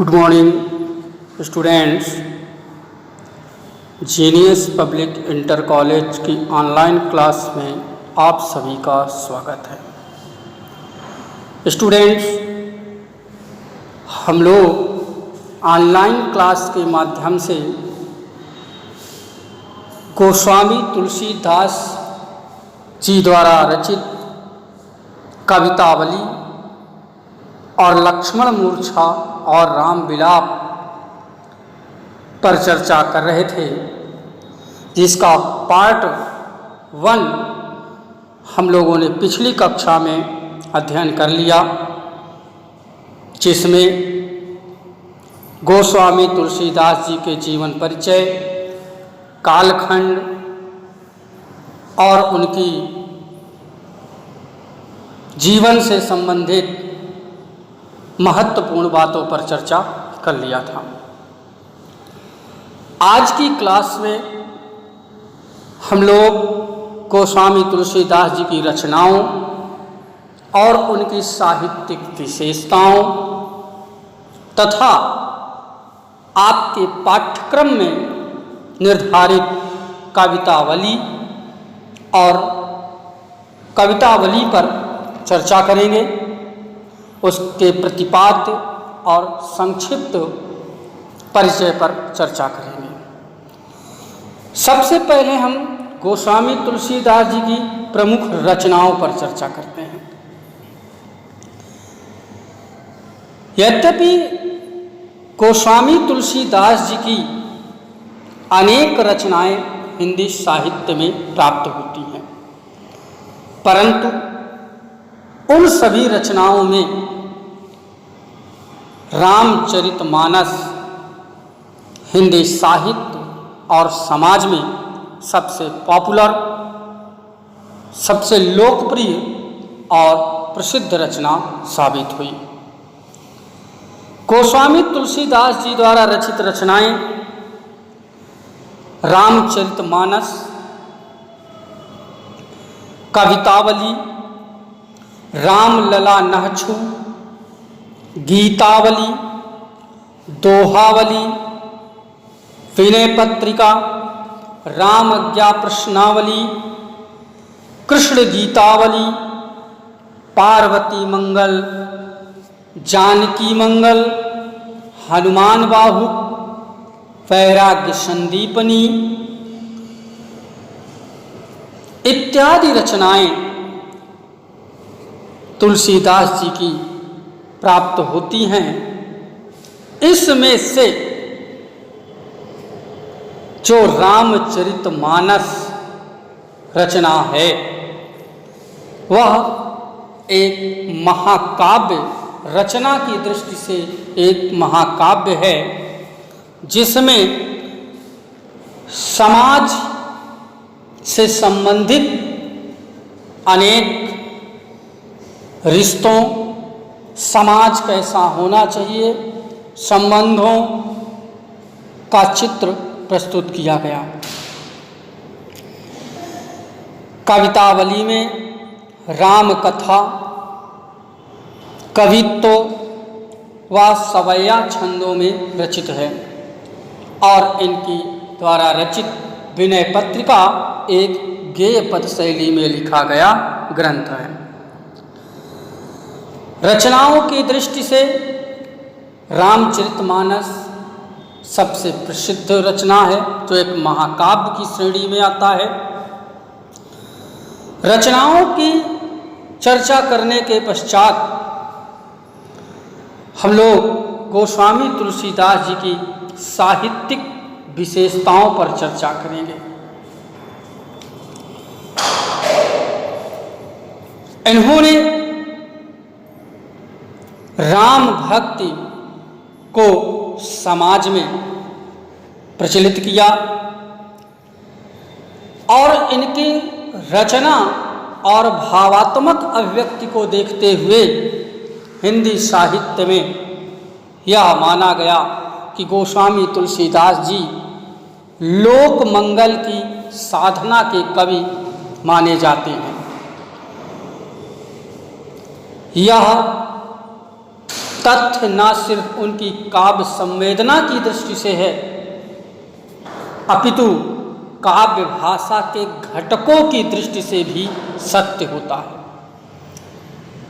Good morning students. Genius public inter college की online class में आप सभी का स्वागत है। स्टूडेंट्स, हम लोग ऑनलाइन क्लास के माध्यम से गोस्वामी तुलसीदास जी द्वारा रचित कवितावली और लक्ष्मण मूर्छा और राम विलाप पर चर्चा कर रहे थे, जिसका पार्ट 1 हम लोगों ने पिछली कक्षा में अध्ययन कर लिया, जिसमें गोस्वामी तुलसीदास जी के जीवन परिचय, कालखंड और उनकी जीवन से संबंधित महत्वपूर्ण बातों पर चर्चा कर लिया था। आज की क्लास में हम लोग गोस्वामी तुलसीदास जी की रचनाओं और उनकी साहित्यिक विशेषताओं तथा आपके पाठ्यक्रम में निर्धारित कवितावली और कवितावली पर चर्चा करेंगे, उसके प्रतिपाद्य और संक्षिप्त परिचय पर चर्चा करेंगे। सबसे पहले हम गोस्वामी तुलसीदास जी की प्रमुख रचनाओं पर चर्चा करते हैं। यद्यपि गोस्वामी तुलसीदास जी की अनेक रचनाएं हिंदी साहित्य में प्राप्त होती हैं, परंतु उन सभी रचनाओं में रामचरितमानस हिंदी साहित्य और समाज में सबसे पॉपुलर, सबसे लोकप्रिय और प्रसिद्ध रचना साबित हुई। गोस्वामी तुलसीदास जी द्वारा रचित रचनाएं रामचरितमानस, कवितावली, रामलला नहछु, गीतावली, दोहावली, विनय पत्रिका, रामज्ञा प्रश्नावली, कृष्ण गीतावली, पार्वती मंगल, जानकी मंगल, हनुमान बाहु, वैराग्य संदीपनी इत्यादि रचनाएं तुलसीदास जी की प्राप्त होती हैं। इसमें से जो रामचरितमानस रचना है वह एक महाकाव्य रचना की दृष्टि से एक महाकाव्य है, जिसमें समाज से संबंधित अनेक रिश्तों, समाज कैसा होना चाहिए, संबंधों का चित्र प्रस्तुत किया गया। कवितावली में राम कथा, कवित्व व सवैया छंदों में रचित है और इनकी द्वारा रचित विनय पत्रिका एक गेय पद शैली में लिखा गया ग्रंथ है। रचनाओं की दृष्टि से रामचरितमानस सबसे प्रसिद्ध रचना है, जो एक महाकाव्य की श्रेणी में आता है। रचनाओं की चर्चा करने के पश्चात हम लोग गोस्वामी तुलसीदास जी की साहित्यिक विशेषताओं पर चर्चा करेंगे। इन्होंने राम भक्ति को समाज में प्रचलित किया और इनकी रचना और भावात्मक अभिव्यक्ति को देखते हुए हिंदी साहित्य में यह माना गया कि गोस्वामी तुलसीदास जी लोक मंगल की साधना के कवि माने जाते हैं। यह तथ्य न सिर्फ उनकी काव्य संवेदना की दृष्टि से है, अपितु काव्य भाषा के घटकों की दृष्टि से भी सत्य होता है।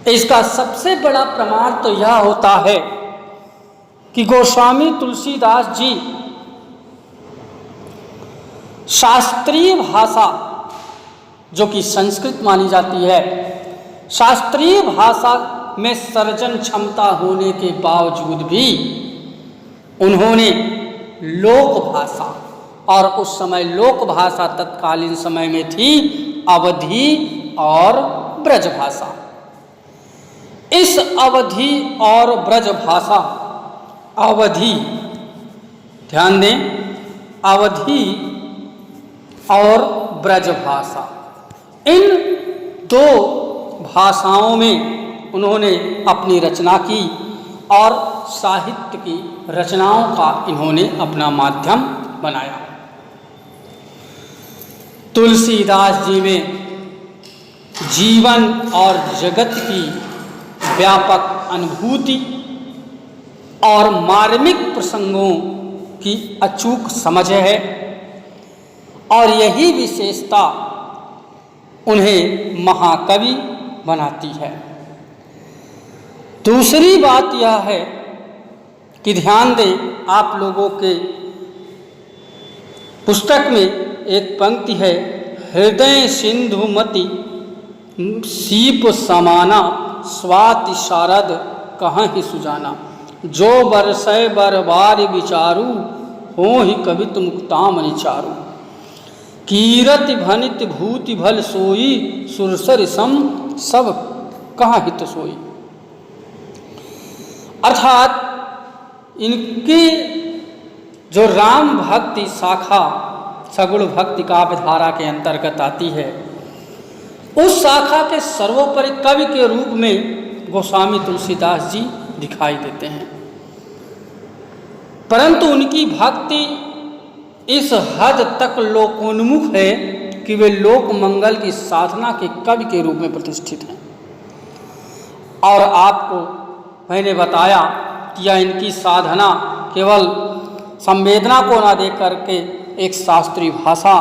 इसका सबसे बड़ा प्रमाण तो यह होता है कि गोस्वामी तुलसीदास जी शास्त्रीय भाषा, जो कि संस्कृत मानी जाती है, शास्त्रीय भाषा में सर्जन क्षमता होने के बावजूद भी उन्होंने लोक भाषा, और उस समय लोक भाषा तत्कालीन समय में थी अवधी और ब्रज भाषा। इस अवधी और ब्रज भाषा, अवधी, ध्यान दें, अवधी और ब्रज भाषा, इन दो भाषाओं में उन्होंने अपनी रचना की और साहित्य की रचनाओं का इन्होंने अपना माध्यम बनाया। तुलसीदास जी में जीवन और जगत की व्यापक अनुभूति और मार्मिक प्रसंगों की अचूक समझ है, और यही विशेषता उन्हें महाकवि बनाती है। दूसरी बात यह है कि ध्यान दें, आप लोगों के पुस्तक में एक पंक्ति है, हृदय सिंधुमति सीप समाना स्वाति शारद कहाँ ही सुजाना, जो बरसै बरबार विचारू हो ही कवित मुक्ताम निचारू, कीरति भनित भूति भल सोई सुरसर सम सब कहाँ हित सोई। अर्थात इनकी जो राम भक्ति शाखा सगुण भक्ति काव्य धारा के अंतर्गत आती है, उस शाखा के सर्वोपरि कवि के रूप में गोस्वामी तुलसीदास जी दिखाई देते हैं, परंतु उनकी भक्ति इस हद तक लोकोन्मुख है कि वे लोक मंगल की साधना के कवि के रूप में प्रतिष्ठित हैं। और आपको मैंने बताया कि यह इनकी साधना केवल संवेदना को न देख करके एक शास्त्रीय भाषा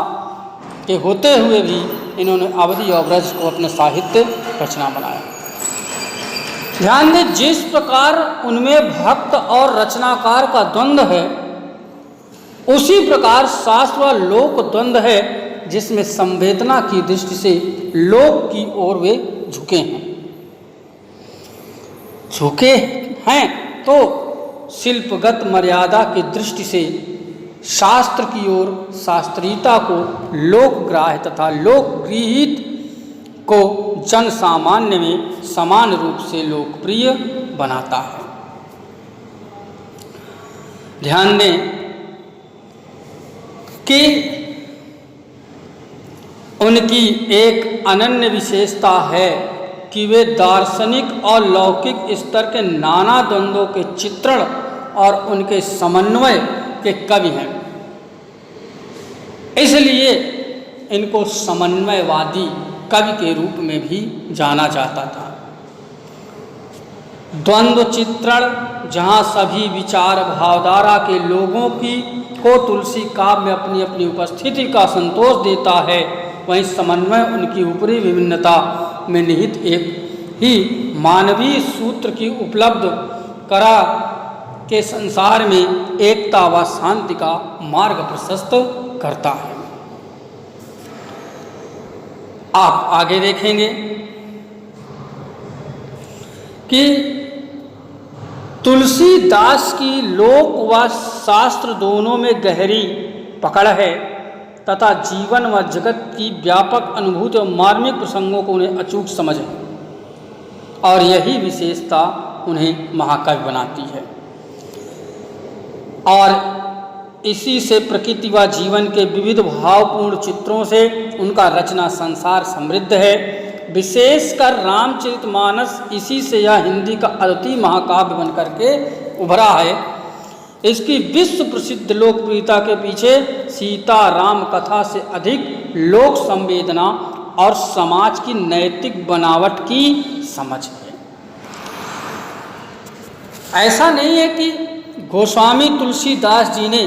के होते हुए भी इन्होंने अवधि और ब्रज को अपने साहित्य रचना बनाया। ध्यान दें, जिस प्रकार उनमें भक्त और रचनाकार का द्वंद्व है, उसी प्रकार शास्त्र व लोक द्वंद्व है, जिसमें संवेदना की दृष्टि से लोक की ओर वे झुके हैं। झुके हैं तो शिल्पगत मर्यादा की दृष्टि से शास्त्र की ओर शास्त्रीयता को लोकग्राह्य तथा लोकगृहीत को जन सामान्य में समान रूप से लोकप्रिय बनाता है। ध्यान दें कि उनकी एक अनन्य विशेषता है कि वे दार्शनिक और लौकिक स्तर के नाना द्वंद्वों के चित्रण और उनके समन्वय के कवि हैं। इसलिए इनको समन्वयवादी कवि के रूप में भी जाना जाता था। द्वंद्व चित्रण, जहाँ सभी विचार भावधारा के लोगों की को तुलसी काव्य में अपनी अपनी उपस्थिति का संतोष देता है, वहीं समन्वय उनकी ऊपरी विभिन्नता में निहित एक ही मानवीय सूत्र की उपलब्ध करा के संसार में एकता व शांति का मार्ग प्रशस्त करता है। आप आगे देखेंगे कि तुलसीदास की लोक व शास्त्र दोनों में गहरी पकड़ है तथा जीवन व जगत की व्यापक अनुभूति और मार्मिक प्रसंगों को उन्हें अचूक समझ है, और यही विशेषता उन्हें महाकाव्य बनाती है। और इसी से प्रकृति व जीवन के विविध भावपूर्ण चित्रों से उनका रचना संसार समृद्ध है। विशेषकर रामचरितमानस इसी से यह हिंदी का अद्वितीय महाकाव्य बनकर के उभरा है। इसकी विश्व प्रसिद्ध लोकप्रियता के पीछे सीता राम कथा से अधिक लोक संवेदना और समाज की नैतिक बनावट की समझ है। ऐसा नहीं है कि गोस्वामी तुलसीदास जी ने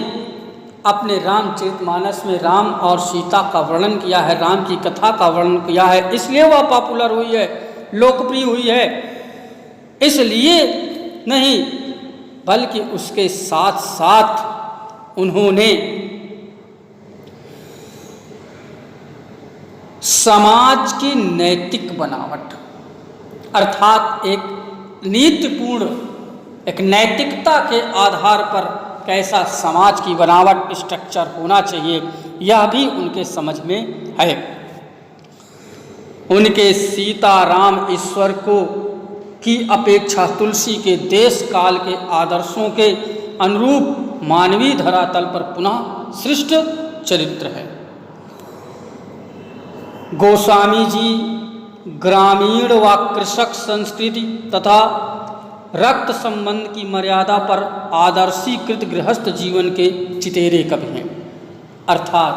अपने रामचरितमानस में राम और सीता का वर्णन किया है, राम की कथा का वर्णन किया है, इसलिए वह पॉपुलर हुई है, लोकप्रिय हुई है, इसलिए नहीं, बल्कि उसके साथ साथ उन्होंने समाज की नैतिक बनावट अर्थात एक नीतिपूर्ण, एक नैतिकता के आधार पर कैसा समाज की बनावट स्ट्रक्चर होना चाहिए, यह भी उनके समझ में है। उनके सीता राम ईश्वर को की अपेक्षा तुलसी के देश काल के आदर्शों के अनुरूप मानवीय धरातल पर पुनः सृष्ट चरित्र है। गोस्वामी जी ग्रामीण व कृषक संस्कृति तथा रक्त संबंध की मर्यादा पर आदर्शीकृत गृहस्थ जीवन के चितेरे कवि हैं। अर्थात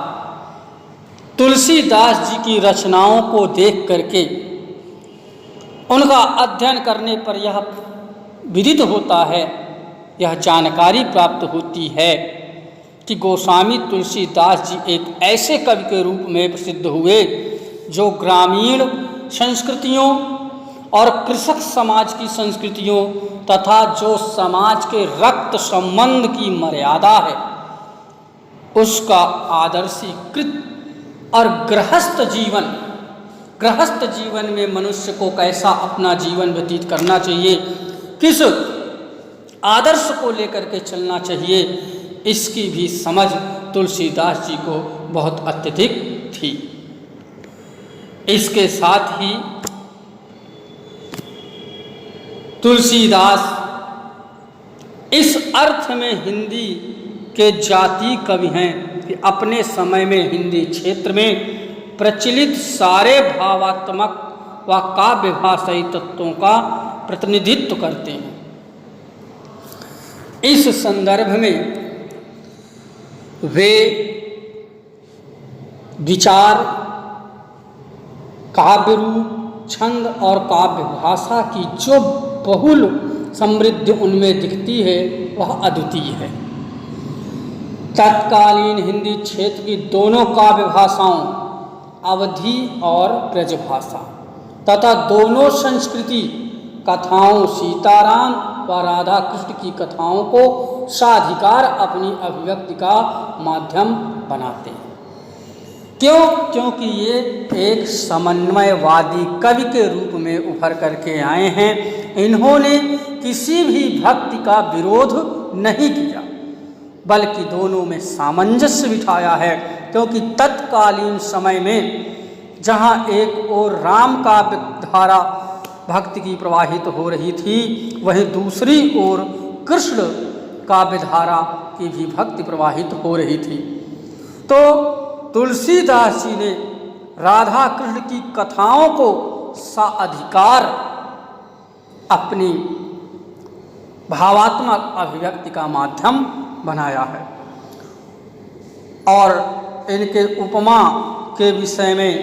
तुलसीदास जी की रचनाओं को देख करके उनका अध्ययन करने पर यह विदित होता है, यह जानकारी प्राप्त होती है कि गोस्वामी तुलसीदास जी एक ऐसे कवि के रूप में प्रसिद्ध हुए जो ग्रामीण संस्कृतियों और कृषक समाज की संस्कृतियों तथा जो समाज के रक्त संबंध की मर्यादा है उसका आदर्शीकृत और गृहस्थ जीवन में मनुष्य को कैसा अपना जीवन व्यतीत करना चाहिए, किस आदर्श को लेकर के चलना चाहिए, इसकी भी समझ तुलसीदास जी को बहुत अत्यधिक थी। इसके साथ ही तुलसीदास इस अर्थ में हिंदी के जातीय कवि हैं कि अपने समय में हिंदी क्षेत्र में प्रचलित सारे भावात्मक व काव्य भाषाई तत्वों का प्रतिनिधित्व करते हैं। इस संदर्भ में वे विचार, काव्य रूप, छंद और काव्य भाषा की जो बहुल समृद्धि उनमें दिखती है वह अद्वितीय है। तत्कालीन हिंदी क्षेत्र की दोनों काव्य भाषाओं अवधी और ब्रजभाषा तथा दोनों संस्कृति कथाओं सीताराम व राधा कृष्ण की कथाओं को साधिकार अपनी अभिव्यक्ति का माध्यम बनाते हैं। क्यों? क्योंकि ये एक समन्वयवादी कवि के रूप में उभर करके आए हैं। इन्होंने किसी भी भक्ति का विरोध नहीं किया बल्कि दोनों में सामंजस्य बिठाया है, क्योंकि तत्कालीन समय में जहाँ एक ओर राम का धारा भक्ति की प्रवाहित हो रही थी, वहीं दूसरी ओर कृष्ण काव्य धारा की भी भक्ति प्रवाहित हो रही थी। तो तुलसीदास जी ने राधा कृष्ण की कथाओं को साधिकार अपनी भावात्मक अभिव्यक्ति का माध्यम बनाया है। और इनके उपमा के विषय में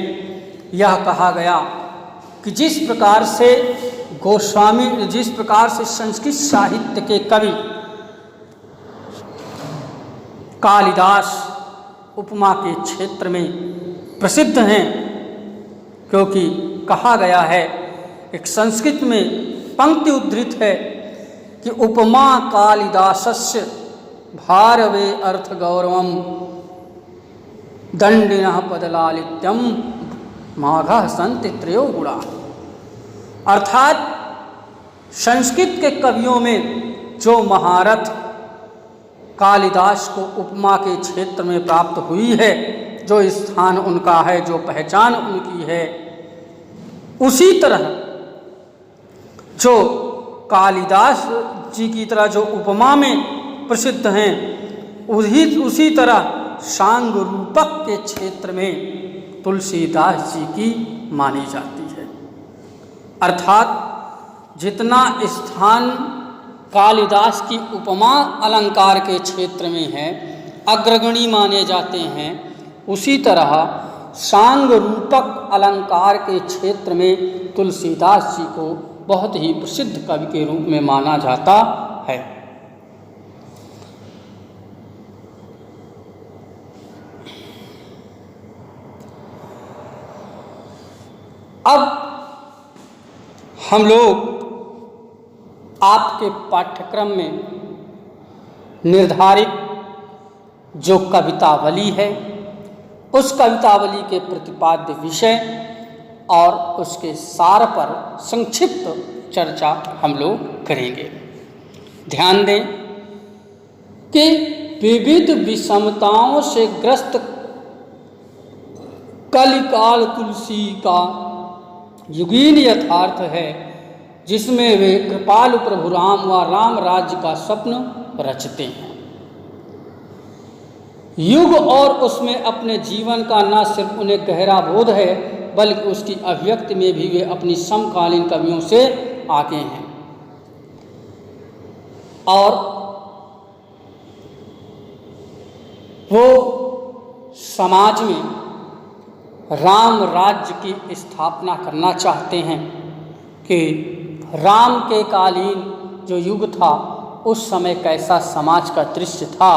यह कहा गया कि जिस प्रकार से संस्कृत साहित्य के कवि कालिदास उपमा के क्षेत्र में प्रसिद्ध हैं, क्योंकि कहा गया है, एक संस्कृत में पंक्ति उद्धृत है कि उपमा कालिदासस्य भारवे अर्थ गौरवम दंडिनः पदलालित्यम माघः सन्ति त्रयो गुणा। अर्थात संस्कृत के कवियों में जो महारथ कालिदास को उपमा के क्षेत्र में प्राप्त हुई है, जो स्थान उनका है, जो पहचान उनकी है, उसी तरह जो कालिदास जी की तरह जो उपमा में प्रसिद्ध हैं, उसी तरह सांग रूपक के क्षेत्र में तुलसीदास जी की मानी जाती है। अर्थात जितना स्थान कालिदास की उपमा अलंकार के क्षेत्र में है, अग्रगणी माने जाते हैं, उसी तरह सांग रूपक अलंकार के क्षेत्र में तुलसीदास जी को बहुत ही प्रसिद्ध कवि के रूप में माना जाता है। अब हम लोग आपके पाठ्यक्रम में निर्धारित जो कवितावली है उस कवितावली के प्रतिपाद्य विषय और उसके सार पर संक्षिप्त चर्चा हम लोग करेंगे। ध्यान दें कि विविध विषमताओं से ग्रस्त कलिकाल तुलसी का युगीन यथार्थ है, जिसमें वे कृपालु प्रभु राम व राम राज्य का स्वप्न रचते हैं। युग और उसमें अपने जीवन का न सिर्फ उन्हें गहरा बोध है, बल्कि उसकी अभिव्यक्ति में भी वे अपनी समकालीन कवियों से आगे हैं। और वो समाज में राम राज्य की स्थापना करना चाहते हैं कि राम के कालीन जो युग था उस समय कैसा समाज का दृश्य था,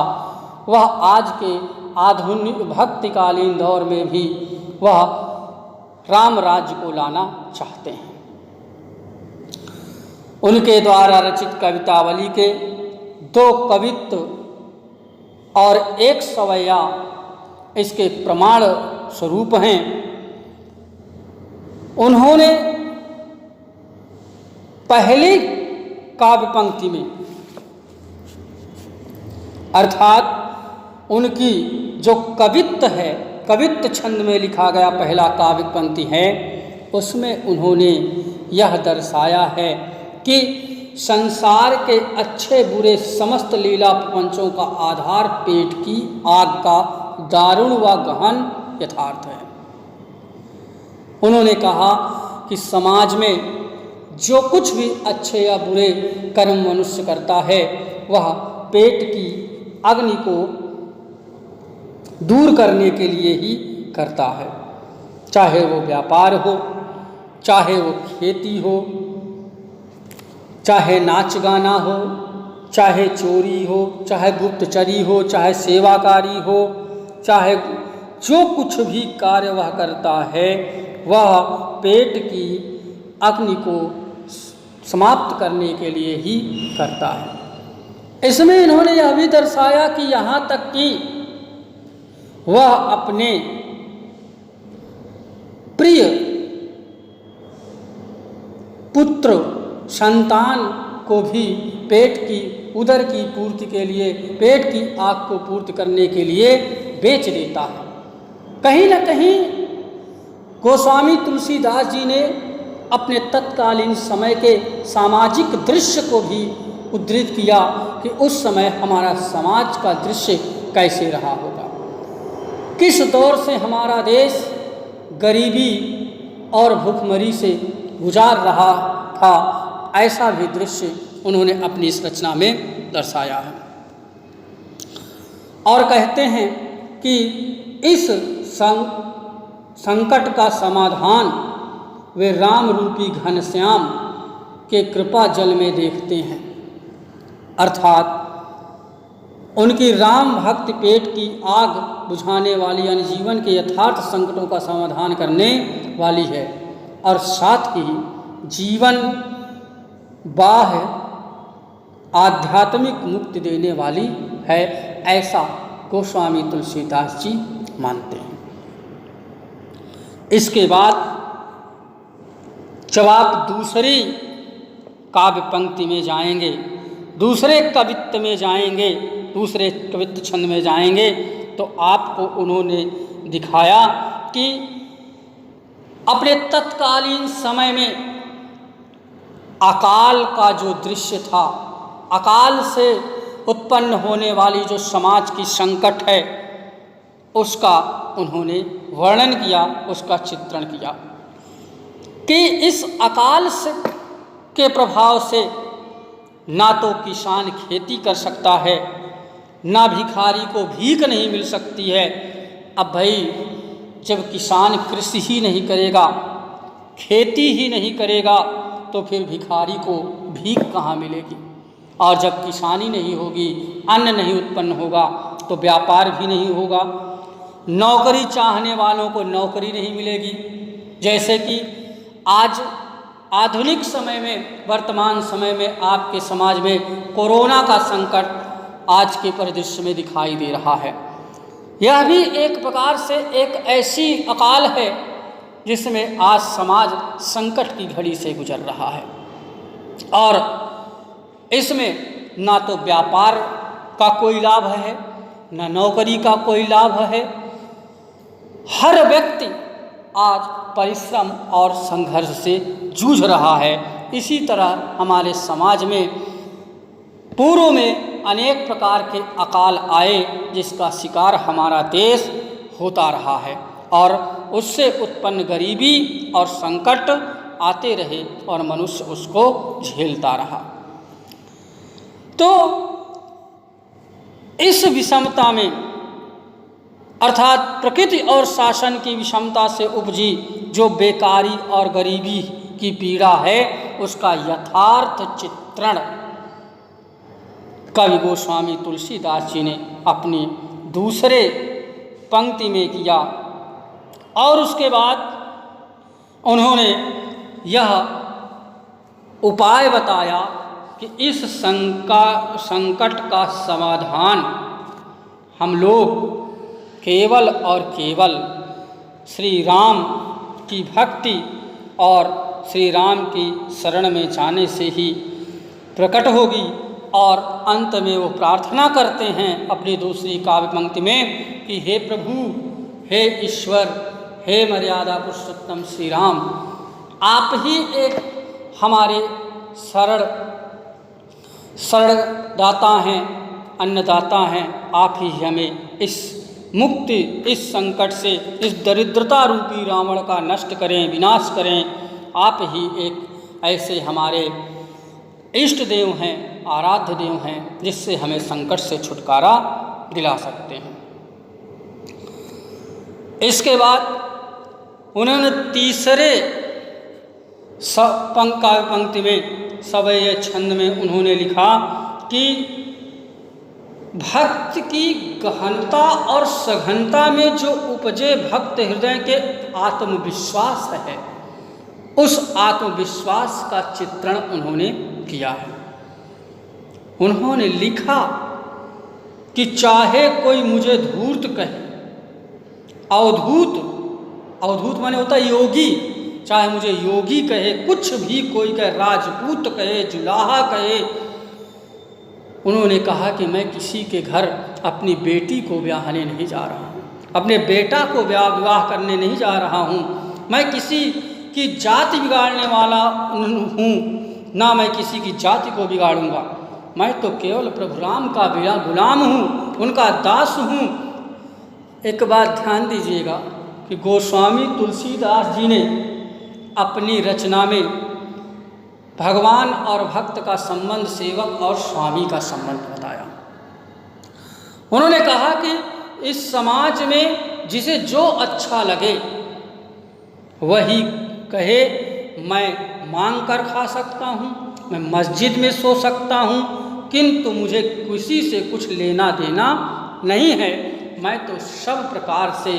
वह आज के आधुनिक भक्तिकालीन दौर में भी वह राम राज्य को लाना चाहते हैं। उनके द्वारा रचित कवितावली के 2 कवित्व और 1 सवैया इसके प्रमाण स्वरूप हैं। उन्होंने पहली काव्य पंक्ति में अर्थात उनकी जो कवित्व है, कवित्व छंद में लिखा गया पहला काव्य पंक्ति है, उसमें उन्होंने यह दर्शाया है कि संसार के अच्छे बुरे समस्त लीला प्रपंचों का आधार पेट की आग का दारुण व गहन यथार्थ है। उन्होंने कहा कि समाज में जो कुछ भी अच्छे या बुरे कर्म मनुष्य करता है वह पेट की अग्नि को दूर करने के लिए ही करता है, चाहे वो व्यापार हो, चाहे वो खेती हो, चाहे नाच गाना हो, चाहे चोरी हो, चाहे गुप्तचरी हो, चाहे सेवाकारी हो, चाहे जो कुछ भी कार्य वह करता है वह पेट की अग्नि को समाप्त करने के लिए ही करता है। इसमें इन्होंने यह भी दर्शाया कि यहाँ तक कि वह अपने प्रिय पुत्र संतान को भी पेट की उदर की पूर्ति के लिए, पेट की आग को पूर्ति करने के लिए बेच देता है। कहीं न कहीं गोस्वामी तुलसीदास जी ने अपने तत्कालीन समय के सामाजिक दृश्य को भी उद्धृत किया कि उस समय हमारा समाज का दृश्य कैसे रहा होगा, किस दौर से हमारा देश गरीबी और भूखमरी से गुजार रहा था। ऐसा भी दृश्य उन्होंने अपनी इस रचना में दर्शाया है। और कहते हैं कि इस संकट का समाधान वे राम रूपी घनश्याम के कृपा जल में देखते हैं, अर्थात उनकी राम भक्ति पेट की आग बुझाने वाली यानी जीवन के यथार्थ संकटों का समाधान करने वाली है और साथ ही जीवन बाह्य आध्यात्मिक मुक्ति देने वाली है, ऐसा गोस्वामी तुलसीदास जी मानते हैं। इसके बाद जब आप दूसरी काव्य पंक्ति में जाएंगे, दूसरे कवित्व में जाएंगे, दूसरे कवित्व छंद में जाएंगे, तो आपको उन्होंने दिखाया कि अपने तत्कालीन समय में अकाल का जो दृश्य था, अकाल से उत्पन्न होने वाली जो समाज की संकट है उसका उन्होंने वर्णन किया, उसका चित्रण किया कि इस अकाल से के प्रभाव से ना तो किसान खेती कर सकता है, ना भिखारी को भीख नहीं मिल सकती है। अब भाई जब किसान कृषि ही नहीं करेगा, खेती ही नहीं करेगा, तो फिर भिखारी को भीख कहाँ मिलेगी। और जब किसानी नहीं होगी, अन्न नहीं उत्पन्न होगा, तो व्यापार भी नहीं होगा। नौकरी चाहने वालों को नौकरी नहीं मिलेगी। जैसे कि आज आधुनिक समय में, वर्तमान समय में आपके समाज में कोरोना का संकट आज के परिदृश्य में दिखाई दे रहा है। यह भी एक प्रकार से एक ऐसी अकाल है जिसमें आज समाज संकट की घड़ी से गुजर रहा है, और इसमें ना तो व्यापार का कोई लाभ है, ना नौकरी का कोई लाभ है। हर व्यक्ति आज परिश्रम और संघर्ष से जूझ रहा है। इसी तरह हमारे समाज में पूर्व में अनेक प्रकार के अकाल आए जिसका शिकार हमारा देश होता रहा है, और उससे उत्पन्न गरीबी और संकट आते रहे और मनुष्य उसको झेलता रहा। तो इस विषमता में, अर्थात प्रकृति और शासन की विषमता से उपजी जो बेकारी और गरीबी की पीड़ा है, उसका यथार्थ चित्रण कवि गोस्वामी तुलसीदास जी ने अपनी दूसरे पंक्ति में किया, और उसके बाद उन्होंने यह उपाय बताया कि इस संकट का समाधान हम लोग केवल और केवल श्री राम की भक्ति और श्री राम की शरण में जाने से ही प्रकट होगी। और अंत में वो प्रार्थना करते हैं अपनी दूसरी काव्य पंक्ति में कि हे प्रभु, हे ईश्वर, हे मर्यादा पुरुषोत्तम श्री राम, आप ही एक हमारे शरण दाता हैं, अन्नदाता हैं। आप ही हमें इस मुक्ति, इस संकट से, इस दरिद्रता रूपी रावण का नष्ट करें, विनाश करें। आप ही एक ऐसे हमारे इष्ट देव हैं, आराध्य देव हैं, जिससे हमें संकट से छुटकारा दिला सकते हैं। इसके बाद उन्होंने तीसरे पंक्ति में सवय छंद में उन्होंने लिखा कि भक्त की गहनता और सघनता में जो उपजे भक्त हृदय के आत्मविश्वास है, उस आत्मविश्वास का चित्रण उन्होंने किया है। उन्होंने लिखा कि चाहे कोई मुझे धूर्त कहे, अवधूत माने होता है योगी, चाहे मुझे योगी कहे, कुछ भी कोई कहे, राजपूत कहे, जुलाहा कहे। उन्होंने कहा कि मैं किसी के घर अपनी बेटी को ब्याहने नहीं जा रहा हूँ, अपने बेटा को विवाह करने नहीं जा रहा हूँ। मैं किसी की जाति बिगाड़ने वाला हूँ, ना मैं किसी की जाति को बिगाड़ूंगा। मैं तो केवल प्रभु राम का गुलाम हूँ, उनका दास हूँ। एक बात ध्यान दीजिएगा कि गोस्वामी तुलसीदास जी ने अपनी रचना में भगवान और भक्त का संबंध, सेवक और स्वामी का संबंध बताया। उन्होंने कहा कि इस समाज में जिसे जो अच्छा लगे वही कहे। मैं मांग कर खा सकता हूँ, मैं मस्जिद में सो सकता हूँ, किंतु मुझे किसी से कुछ लेना देना नहीं है। मैं तो सब प्रकार से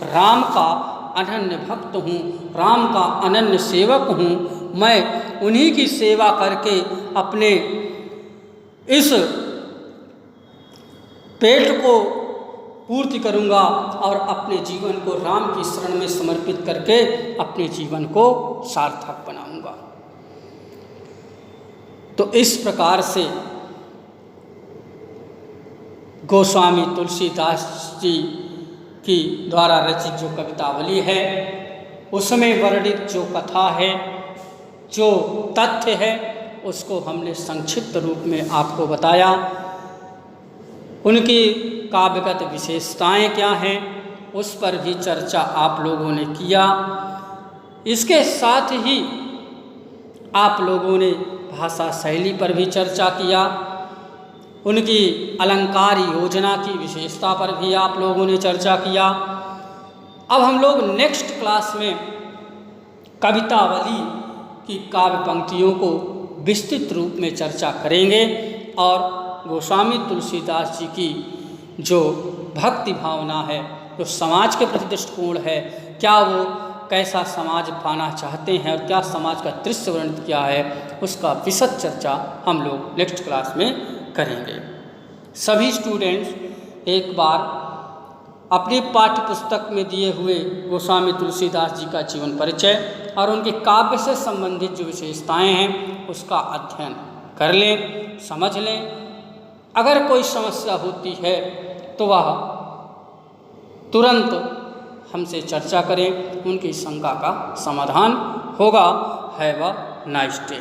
राम का अनन्य भक्त हूँ, राम का अनन्य सेवक हूँ। मैं उन्हीं की सेवा करके अपने इस पेट को पूर्ति करूँगा और अपने जीवन को राम की शरण में समर्पित करके अपने जीवन को सार्थक बनाऊँगा। तो इस प्रकार से गोस्वामी तुलसीदास जी की द्वारा रचित जो कवितावली है, उसमें वर्णित जो कथा है, जो तथ्य है, उसको हमने संक्षिप्त रूप में आपको बताया। उनकी काव्यगत विशेषताएं क्या हैं, उस पर भी चर्चा आप लोगों ने किया। इसके साथ ही आप लोगों ने भाषा शैली पर भी चर्चा किया। उनकी अलंकार योजना की विशेषता पर भी आप लोगों ने चर्चा किया। अब हम लोग नेक्स्ट क्लास में कवितावली की काव्य पंक्तियों को विस्तृत रूप में चर्चा करेंगे। और गोस्वामी तुलसीदास जी की जो भक्ति भावना है, जो समाज के प्रति दृष्टिकोण है, क्या वो कैसा समाज पाना चाहते हैं और क्या समाज का दृश्य वर्णित किया है, उसका विशद चर्चा हम लोग नेक्स्ट क्लास में करेंगे। सभी स्टूडेंट्स एक बार अपनी पाठ्य पुस्तक में दिए हुए गोस्वामी तुलसीदास जी का जीवन परिचय और उनके काव्य से संबंधित जो विशेषताएं हैं उसका अध्ययन कर लें, समझ लें। अगर कोई समस्या होती है तो वह तुरंत हमसे चर्चा करें, उनकी शंका का समाधान होगा। Have a nice day.